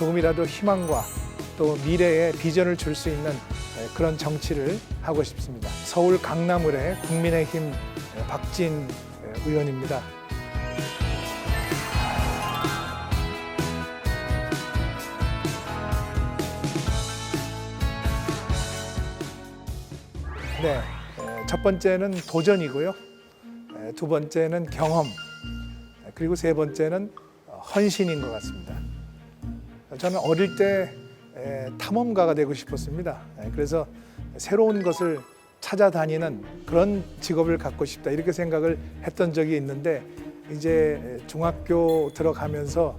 조금이라도 희망과 또 미래에 비전을 줄 수 있는 그런 정치를 하고 싶습니다. 서울 강남을의 국민의힘 박진 의원입니다. 네, 첫 번째는 도전이고요. 두 번째는 경험, 그리고 세 번째는 헌신인 것 같습니다. 저는 어릴 때 탐험가가 되고 싶었습니다. 그래서 새로운 것을 찾아다니는 그런 직업을 갖고 싶다 이렇게 생각을 했던 적이 있는데 이제 중학교 들어가면서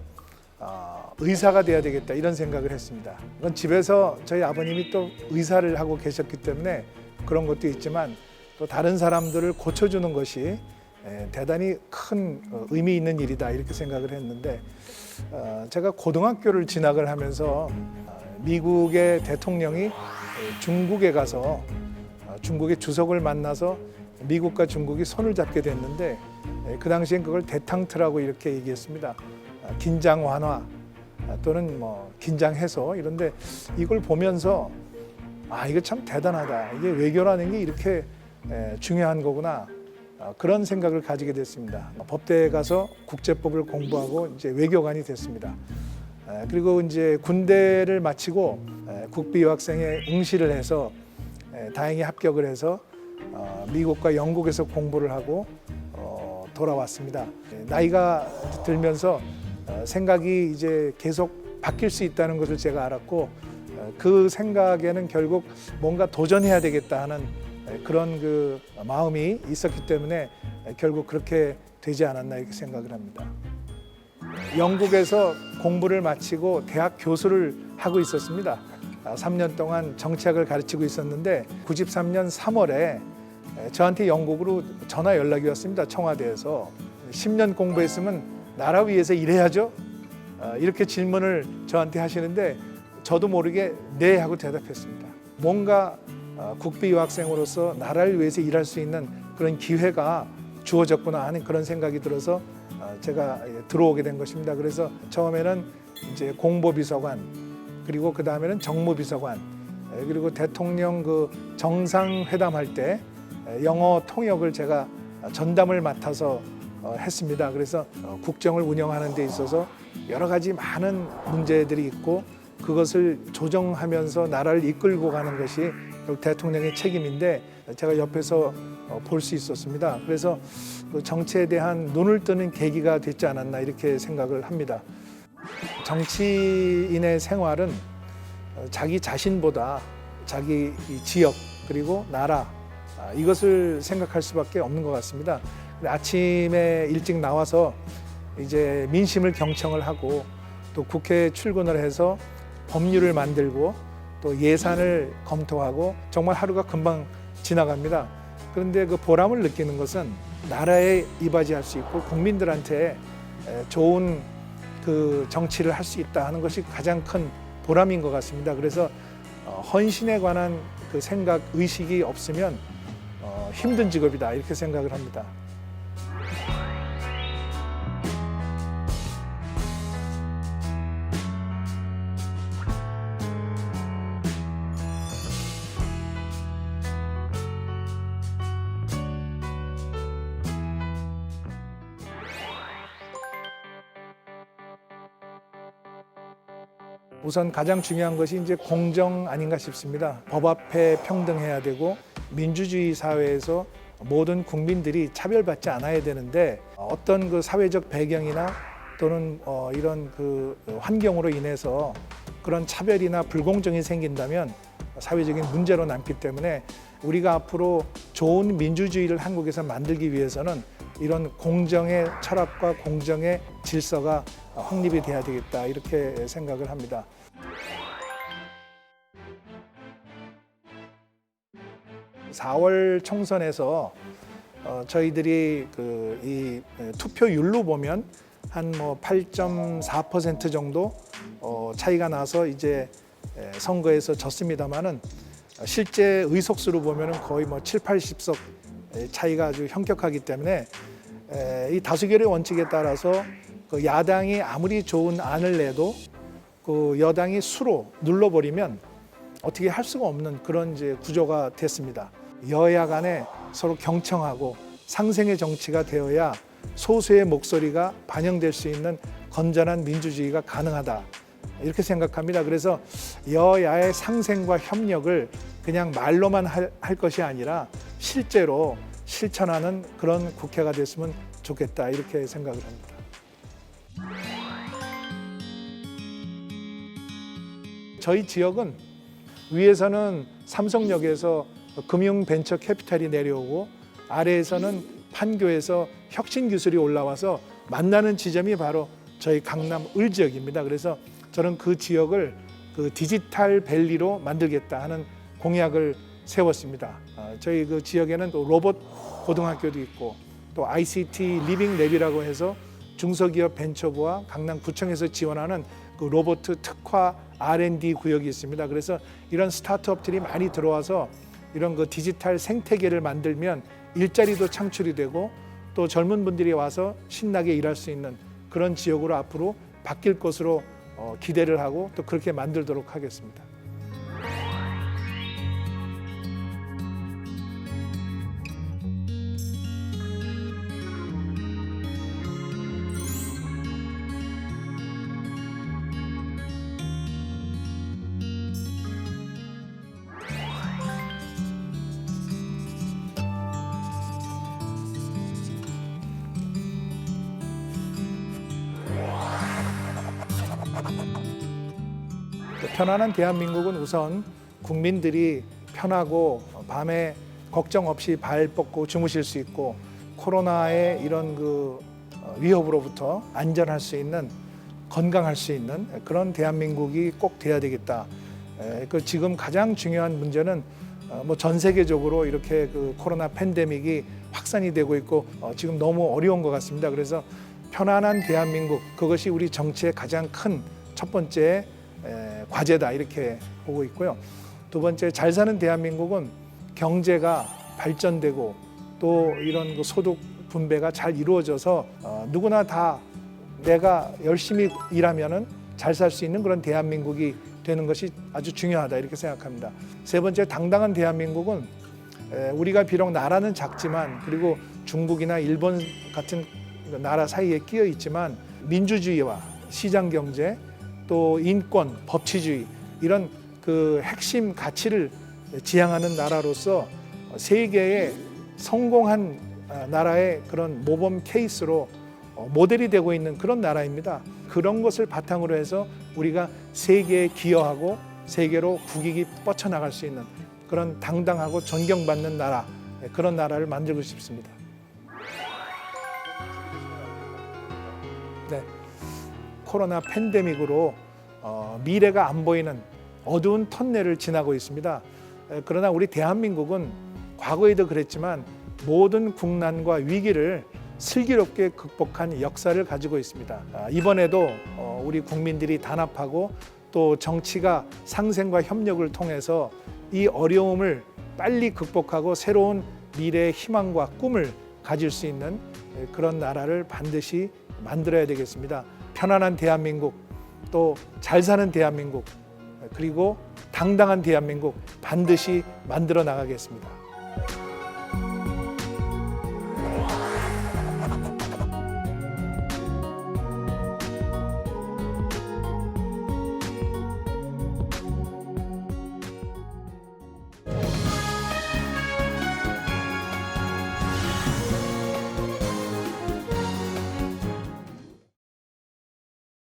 의사가 돼야 되겠다 이런 생각을 했습니다. 그건 집에서 저희 아버님이 또 의사를 하고 계셨기 때문에 그런 것도 있지만 또 다른 사람들을 고쳐주는 것이 대단히 큰 의미 있는 일이다 이렇게 생각을 했는데 제가 고등학교를 진학을 하면서 미국의 대통령이 중국에 가서 중국의 주석을 만나서 미국과 중국이 손을 잡게 됐는데 그 당시엔 그걸 대탕트라고 이렇게 얘기했습니다. 긴장 완화 또는 뭐 긴장 해소 이런데 이걸 보면서 이거 참 대단하다. 이게 외교라는 게 이렇게 중요한 거구나. 그런 생각을 가지게 됐습니다. 법대에 가서 국제법을 공부하고 이제 외교관이 됐습니다. 그리고 이제 군대를 마치고 국비유학생에 응시를 해서 다행히 합격을 해서 미국과 영국에서 공부를 하고 돌아왔습니다. 나이가 들면서 생각이 이제 계속 바뀔 수 있다는 것을 제가 알았고 그 생각에는 결국 뭔가 도전해야 되겠다 하는 그런 그 마음이 있었기 때문에 결국 그렇게 되지 않았나 이렇게 생각을 합니다. 영국에서 공부를 마치고 대학 교수를 하고 있었습니다. 3년 동안 정치학을 가르치고 있었는데 93년 3월에 저한테 영국으로 전화 연락이 왔습니다. 청와대에서 10년 공부했으면 나라 위해서 일해야죠. 이렇게 질문을 저한테 하시는데 저도 모르게 네 하고 대답했습니다. 뭔가 국비유학생으로서 나라를 위해서 일할 수 있는 그런 기회가 주어졌구나 하는 그런 생각이 들어서 제가 들어오게 된 것입니다. 그래서 처음에는 이제 공보비서관 그리고 그 다음에는 정무비서관 그리고 대통령 그 정상회담할 때 영어 통역을 제가 전담을 맡아서 했습니다. 그래서 국정을 운영하는 데 있어서 여러 가지 많은 문제들이 있고 그것을 조정하면서 나라를 이끌고 가는 것이 대통령의 책임인데 제가 옆에서 볼 수 있었습니다. 그래서 그 정치에 대한 눈을 뜨는 계기가 됐지 않았나 이렇게 생각을 합니다. 정치인의 생활은 자기 자신보다 자기 지역 그리고 나라 이것을 생각할 수밖에 없는 것 같습니다. 아침에 일찍 나와서 이제 민심을 경청을 하고 또 국회에 출근을 해서 법률을 만들고 또 예산을 검토하고 정말 하루가 금방 지나갑니다. 그런데 그 보람을 느끼는 것은 나라에 이바지할 수 있고 국민들한테 좋은 그 정치를 할 수 있다 하는 것이 가장 큰 보람인 것 같습니다. 그래서 헌신에 관한 그 생각, 의식이 없으면 힘든 직업이다 이렇게 생각을 합니다. 우선 가장 중요한 것이 이제 공정 아닌가 싶습니다. 법 앞에 평등해야 되고 민주주의 사회에서 모든 국민들이 차별받지 않아야 되는데 어떤 그 사회적 배경이나 또는 이런 그 환경으로 인해서 그런 차별이나 불공정이 생긴다면 사회적인 문제로 남기 때문에 우리가 앞으로 좋은 민주주의를 한국에서 만들기 위해서는 이런 공정의 철학과 공정의 질서가 확립이 돼야 되겠다 이렇게 생각을 합니다. (4월) 총선에서 저희들이 이 투표율로 보면 한 뭐 8.4% 정도 차이가 나서 이제 선거에서 졌습니다만은 실제 의석수로 보면은 거의 뭐 7, 80석 차이가 아주 현격하기 때문에 이 다수결의 원칙에 따라서 그 야당이 아무리 좋은 안을 내도 그 여당이 수로 눌러버리면 어떻게 할 수가 없는 그런 이제 구조가 됐습니다. 여야 간에 서로 경청하고 상생의 정치가 되어야 소수의 목소리가 반영될 수 있는 건전한 민주주의가 가능하다. 이렇게 생각합니다. 그래서 여야의 상생과 협력을 그냥 말로만 할 것이 아니라 실제로 실천하는 그런 국회가 됐으면 좋겠다. 이렇게 생각을 합니다. 저희 지역은 위에서는 삼성역에서 금융벤처 캐피탈이 내려오고 아래에서는 판교에서 혁신기술이 올라와서 만나는 지점이 바로 저희 강남 을 지역입니다. 그래서 저는 그 지역을 그 디지털 밸리로 만들겠다 하는 공약을 세웠습니다. 저희 그 지역에는 또 로봇 고등학교도 있고 또 ICT 리빙 랩이라고 해서 중소기업 벤처부와 강남구청에서 지원하는 그 로봇 특화 R&D 구역이 있습니다. 그래서 이런 스타트업들이 많이 들어와서 이런 그 디지털 생태계를 만들면 일자리도 창출이 되고 또 젊은 분들이 와서 신나게 일할 수 있는 그런 지역으로 앞으로 바뀔 것으로 기대를 하고 또 그렇게 만들도록 하겠습니다. 편안한 대한민국은 우선 국민들이 편하고 밤에 걱정 없이 발 뻗고 주무실 수 있고 코로나의 이런 그 위협으로부터 안전할 수 있는 건강할 수 있는 그런 대한민국이 꼭 돼야 되겠다. 그 지금 가장 중요한 문제는 뭐 전 세계적으로 이렇게 그 코로나 팬데믹이 확산이 되고 있고 지금 너무 어려운 것 같습니다. 그래서 편안한 대한민국 그것이 우리 정치의 가장 큰 첫 번째 과제다 이렇게 보고 있고요. 두 번째 잘 사는 대한민국은 경제가 발전되고 또 이런 그 소득 분배가 잘 이루어져서 누구나 다 내가 열심히 일하면은 잘 살 수 있는 그런 대한민국이 되는 것이 아주 중요하다 이렇게 생각합니다. 세 번째 당당한 대한민국은 우리가 비록 나라는 작지만 그리고 중국이나 일본 같은 나라 사이에 끼어 있지만 민주주의와 시장 경제 또 인권, 법치주의 이런 그 핵심 가치를 지향하는 나라로서 세계의 성공한 나라의 그런 모범 케이스로 모델이 되고 있는 그런 나라입니다. 그런 것을 바탕으로 해서 우리가 세계에 기여하고 세계로 국익이 뻗쳐나갈 수 있는 그런 당당하고 존경받는 나라, 그런 나라를 만들고 싶습니다. 네. 코로나 팬데믹으로 미래가 안 보이는 어두운 터널을 지나고 있습니다. 그러나 우리 대한민국은 과거에도 그랬지만 모든 국난과 위기를 슬기롭게 극복한 역사를 가지고 있습니다. 이번에도 우리 국민들이 단합하고 또 정치가 상생과 협력을 통해서 이 어려움을 빨리 극복하고 새로운 미래의 희망과 꿈을 가질 수 있는 그런 나라를 반드시 만들어야 되겠습니다. 편안한 대한민국, 또 잘 사는 대한민국, 그리고 당당한 대한민국 반드시 만들어 나가겠습니다.